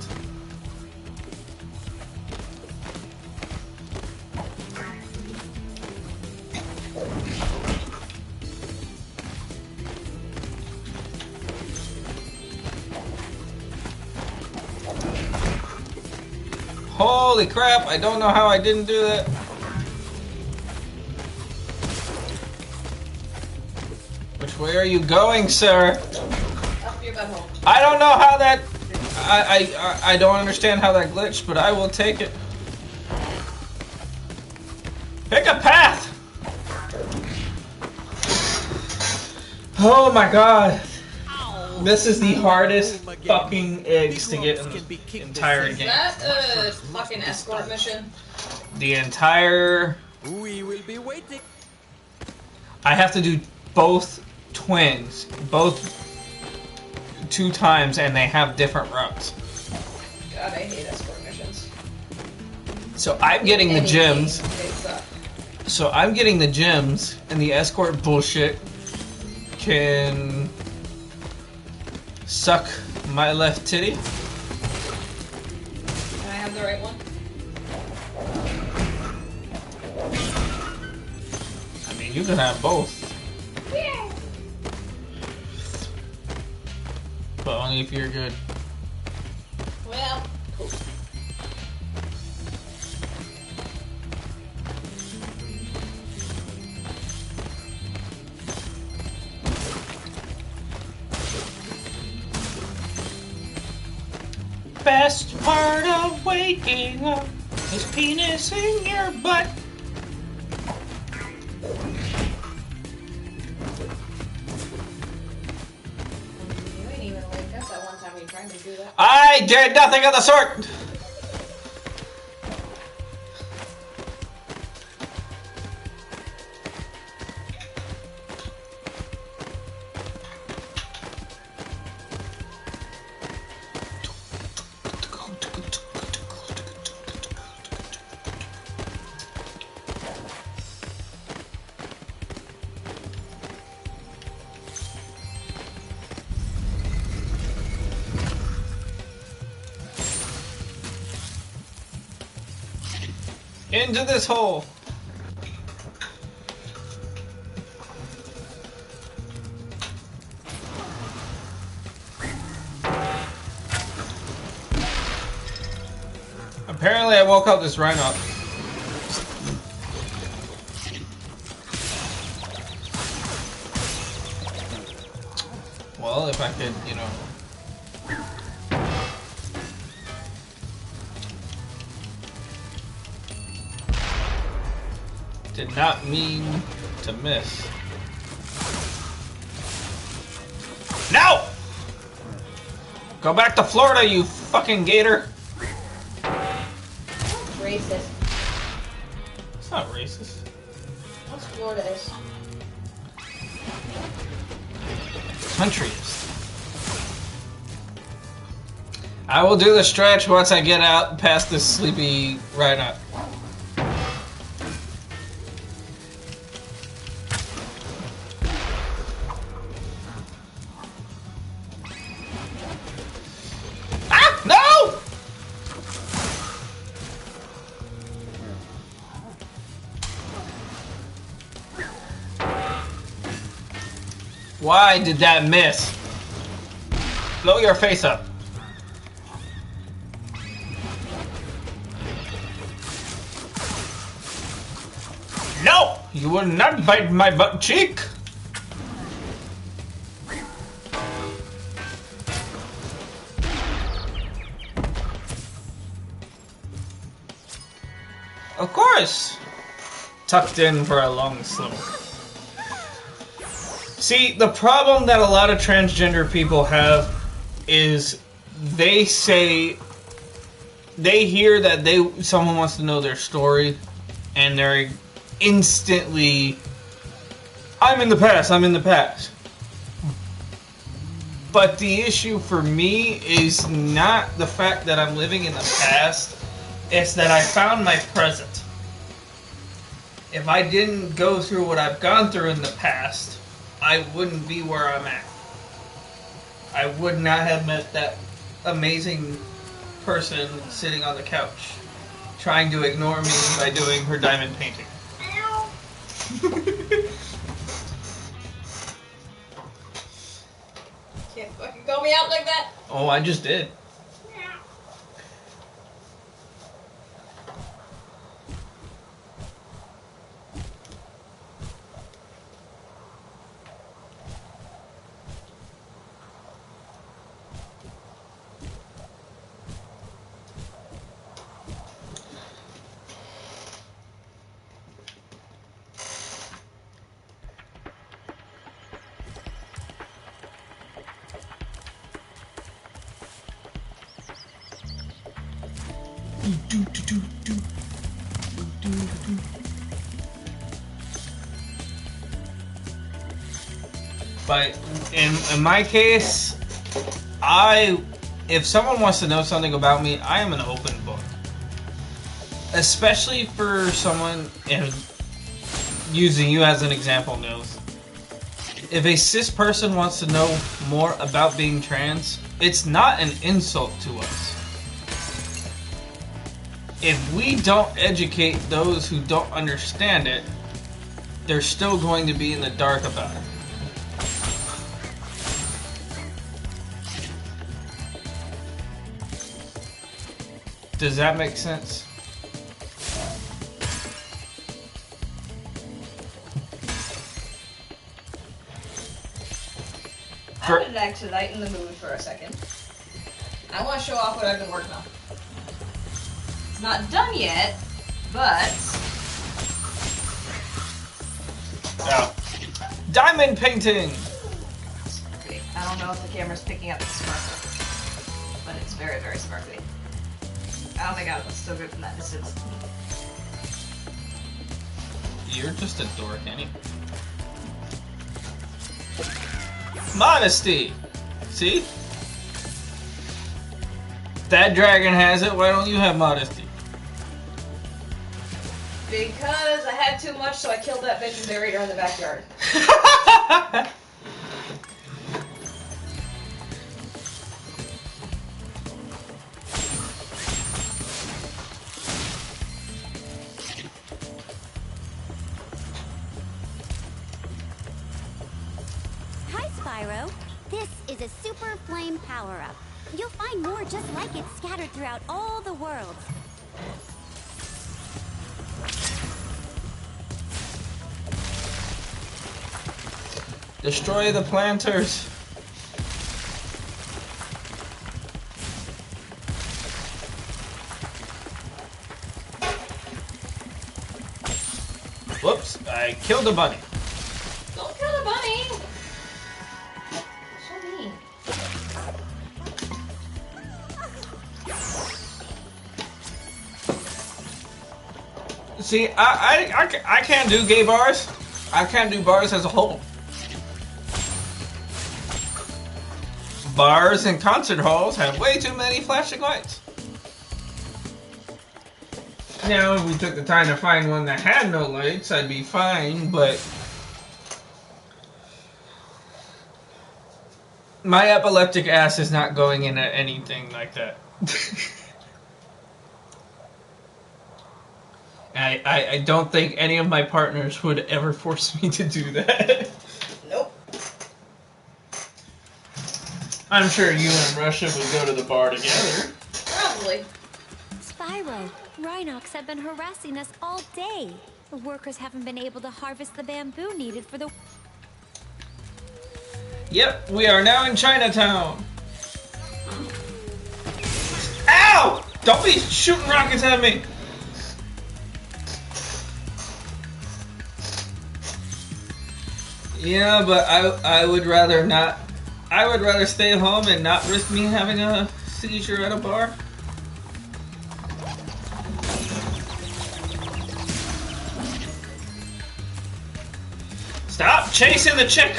Holy crap, I don't know how I didn't do that. Which way are you going, sir? Up your butthole. I don't know how that... I don't understand how that glitched, but I will take it. Pick a path! Oh my god. This is the hardest fucking eggs to get in the entire Is game. that a fucking escort mission? The entire... We will be waiting. I have to do both twins, both 2 times, and they have different routes. God, I hate escort missions. So I'm getting the Any gems. game, they suck. So I'm getting the gems, and the escort bullshit can suck my left titty. Can I have the right one? I mean, you can have both, Yeah. but only if you're good. Well, cool. Best part of waking up is penis in your butt. You ain't even like us that one time you tried to do that. I did nothing of the sort. Into this hole. Apparently I woke up this rhino. Well, if I could, you know. Did not mean to miss. No! Go back to Florida, you fucking gator! Racist. It's not racist. What's Florida is? Country is. I will do the stretch once I get out past this sleepy rhino. Ah! No! Why did that miss? Blow your face up. No! You will not bite my butt cheek! Of course! Tucked in for a long smoke. See, the problem that a lot of transgender people have is they say they hear that someone wants to know their story and they're instantly I'm in the past. But the issue for me is not the fact that I'm living in the past, it's that I found my present. If I didn't go through what I've gone through in the past, I wouldn't be where I'm at. I would not have met that amazing person sitting on the couch trying to ignore me by doing her diamond painting. Can't fucking call me out like that. Oh, I just did. But in my case, if someone wants to know something about me, I am an open book. Especially for someone, and using you as an example, Nils. If a cis person wants to know more about being trans, it's not an insult to us. If we don't educate those who don't understand it, they're still going to be in the dark about it. Does that make sense? I would actually lighten the mood for a second. I want to show off what I've been working on. It's not done yet, but... Oh. Diamond painting! Okay, I don't know if the camera's picking up the sparkle, but it's very, very sparkly. Oh my god, it's still good from that distance. You're just a dork, Annie. Modesty! See? That dragon has it, why don't you have modesty? Because I had too much, so I killed that bitch and buried her in the backyard. Hi, Spyro. This is a super flame power-up. You'll find more just like it scattered throughout all the worlds. Destroy the planters! Whoops, I killed a bunny. Don't kill the bunny! So mean. See, I can't do gay bars. I can't do bars as a whole. Bars and concert halls have way too many flashing lights. Now, if we took the time to find one that had no lights, I'd be fine, but... my epileptic ass is not going into anything like that. I don't think any of my partners would ever force me to do that. Nope. I'm sure you and Russia would go to the bar together. Probably. Spyro, Rhinox have been harassing us all day. The workers haven't been able to harvest the bamboo needed for the... Yep, we are now in Chinatown. Ow! Don't be shooting rockets at me. Yeah, but I would rather not. I would rather stay home and not risk me having a seizure at a bar. Stop chasing the chick!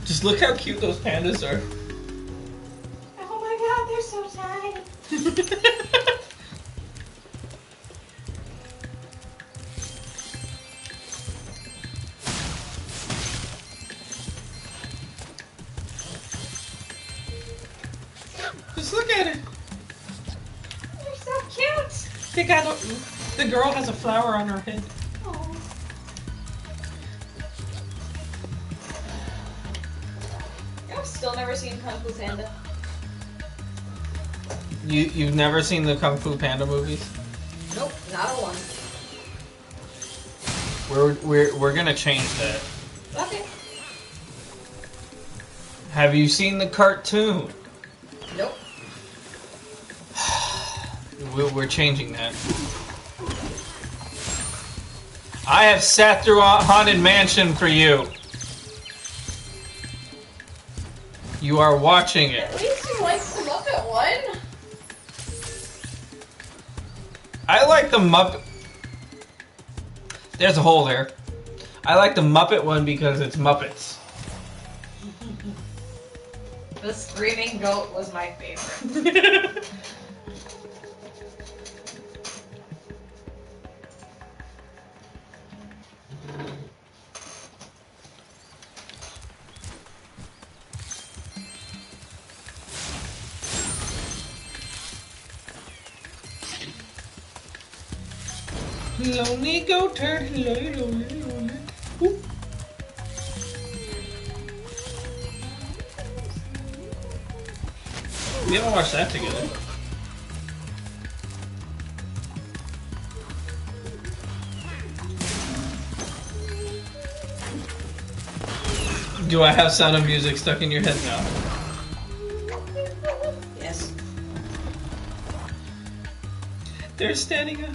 Just look how cute those pandas are. Oh my god, they're so tiny. Just look at it. They're so cute. They got the girl has a flower on her head. Oh. I've still never seen Kung Fu Panda. You've never seen the Kung Fu Panda movies? Nope, not a one. We're gonna change that. Okay. Have you seen the cartoon? Nope. We're changing that. I have sat through a Haunted Mansion for you. You are watching it. At least you liked the Muppet one. I like the Muppet. There's a hole there. I like the Muppet one because it's Muppets. The screaming goat was my favorite. Lonely goat turd, lonely. Ooh. We haven't watched that together. Do I have Sound of Music stuck in your head now? Yes. They're standing up.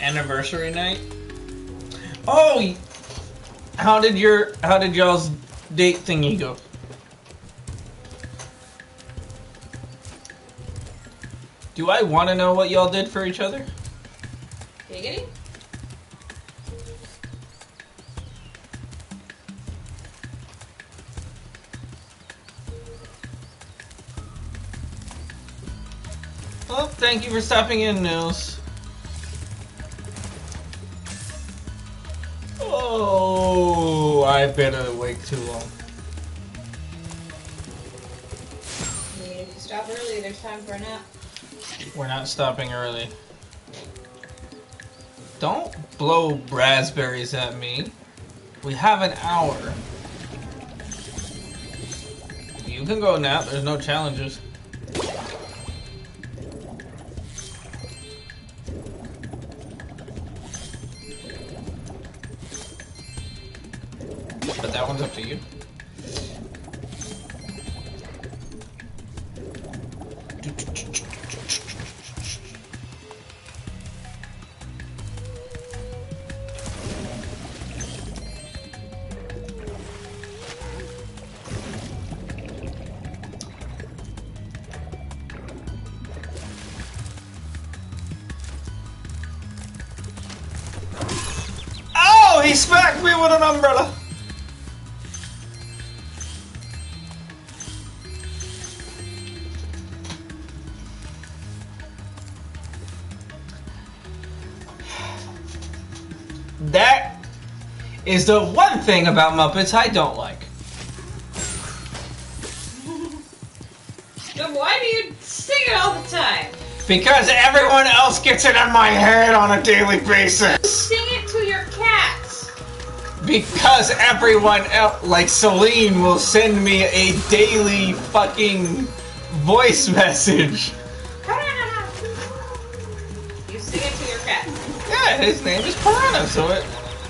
Anniversary night. Oh, how did y'all's date thingy go? Do I want to know what y'all did for each other? Giggity? Well, thank you for stopping in, Nils. Oh, I've been awake too long. If you stop early, there's time for a nap. We're not stopping early. Don't blow raspberries at me. We have an hour. You can go nap, there's no challenges. But that one's up to you. Oh, he smacked me with an umbrella. That is the one thing about Muppets I don't like. Then why do you sing it all the time? Because everyone else gets it in my head on a daily basis. Sing it to your cats. Because everyone else, like Celine, will send me a daily fucking voice message. You sing it to your cat. Yeah, his name is Piranha, so it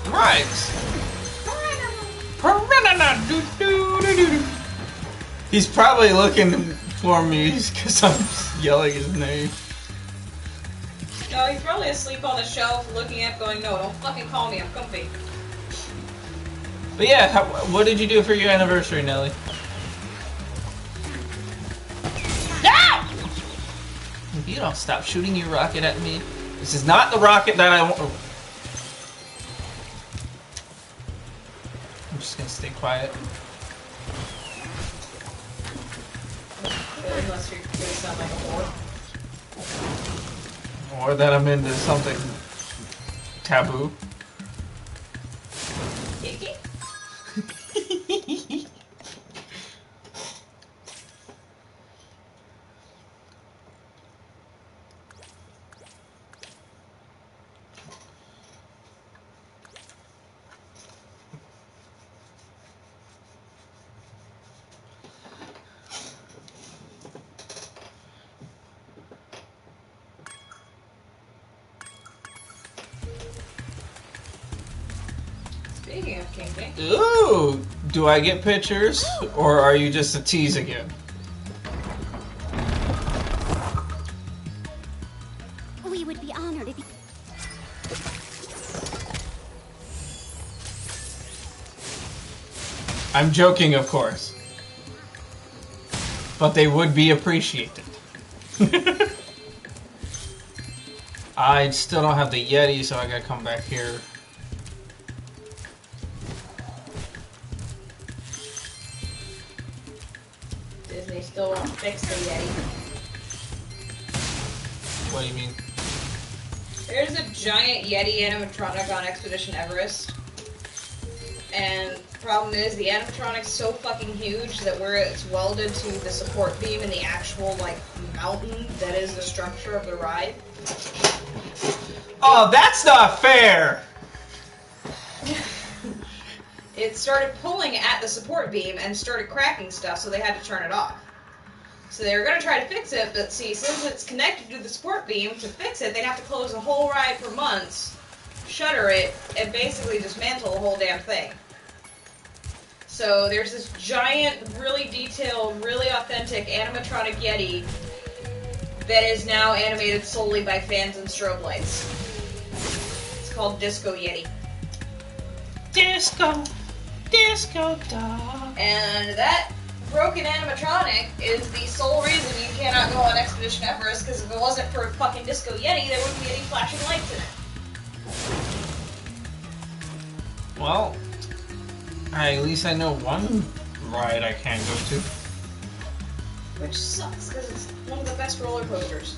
rhymes. Piranha, do do do do. He's probably looking for me because I'm yelling his name. No, he's probably asleep on the shelf, looking up, going, "No, don't fucking call me. I'm comfy." But yeah, what did you do for your anniversary, Nelly? No! If you don't stop shooting your rocket at me, this is not the rocket that I want. I'm just gonna stay quiet. Unless you're gonna sound like a whore. Or that I'm into something taboo. Kinky? Speaking of kinky. Ooh, do I get pictures, or are you just a tease again? We would be honored if you... I'm joking, of course. But they would be appreciated. I still don't have the Yeti, so I gotta come back here. Disney still won't fix the Yeti. What do you mean? There's a giant Yeti animatronic on Expedition Everest. And the problem is the animatronic's so fucking huge that where it's welded to the support beam in the actual, like, mountain that is the structure of the ride. Oh, that's not fair! It started pulling at the support beam and started cracking stuff, so they had to turn it off. So they were going to try to fix it, but see, since it's connected to the support beam, to fix it, they'd have to close the whole ride for months, shutter it, and basically dismantle the whole damn thing. So there's this giant, really detailed, really authentic animatronic Yeti that is now animated solely by fans and strobe lights. It's called Disco Yeti. Disco dog. And that broken animatronic is the sole reason you cannot go on Expedition Everest, because if it wasn't for a fucking Disco Yeti, there wouldn't be any flashing lights in it. Well, at least I know one ride I can go to. Which sucks, because it's one of the best roller coasters.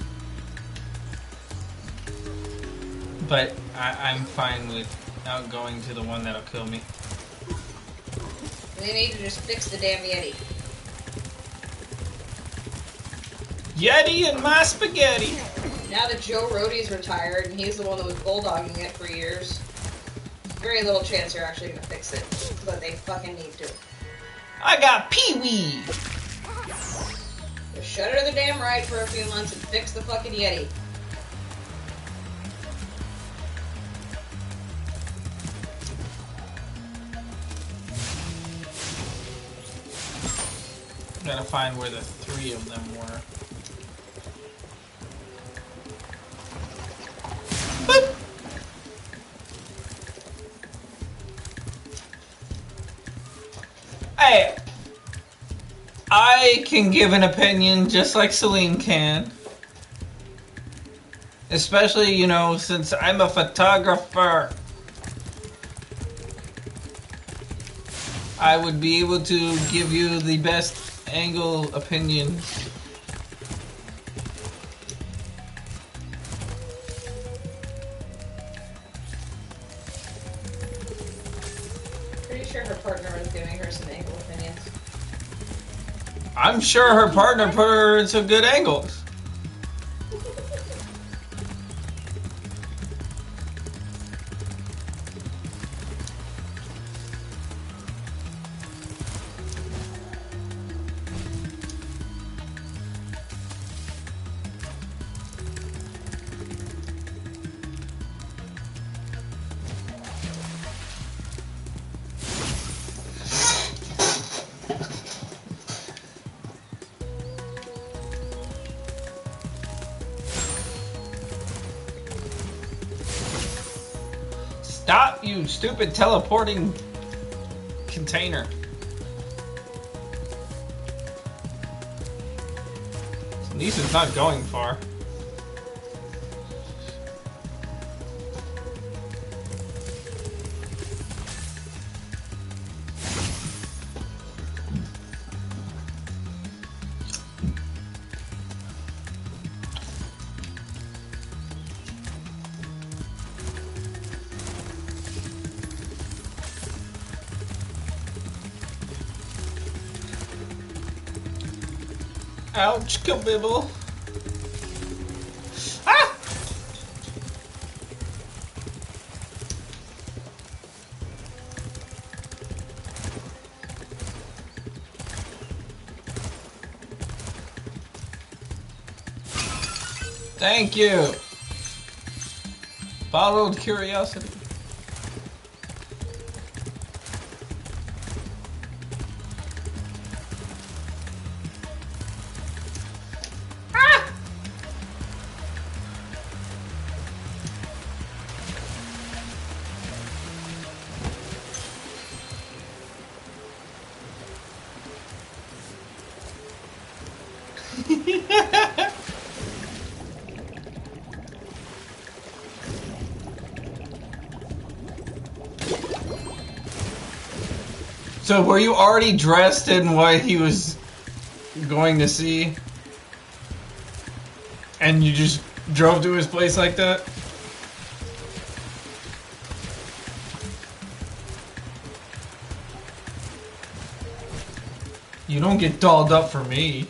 But I'm fine with not going to the one that'll kill me. They need to just fix the damn Yeti. Yeti and my spaghetti! Now that Joe Rohde's retired, and he's the one that was bulldogging it for years, very little chance they're actually going to fix it. But they fucking need to. I got Pee-wee! Just shutter the damn ride for a few months and fix the fucking Yeti. Gotta find where the three of them were. Boop. Hey, I can give an opinion just like Celine can. Especially, you know, since I'm a photographer. I would be able to give you the best angle opinion. Pretty sure her partner was giving her some angle opinions. I'm sure her partner put her in some good angles. Stop, you stupid teleporting container. Nissa's not going far. Ouch, kabibble. Ah! Thank you. Bottled curiosity. So were you already dressed in what he was going to see? And you just drove to his place like that? You don't get dolled up for me.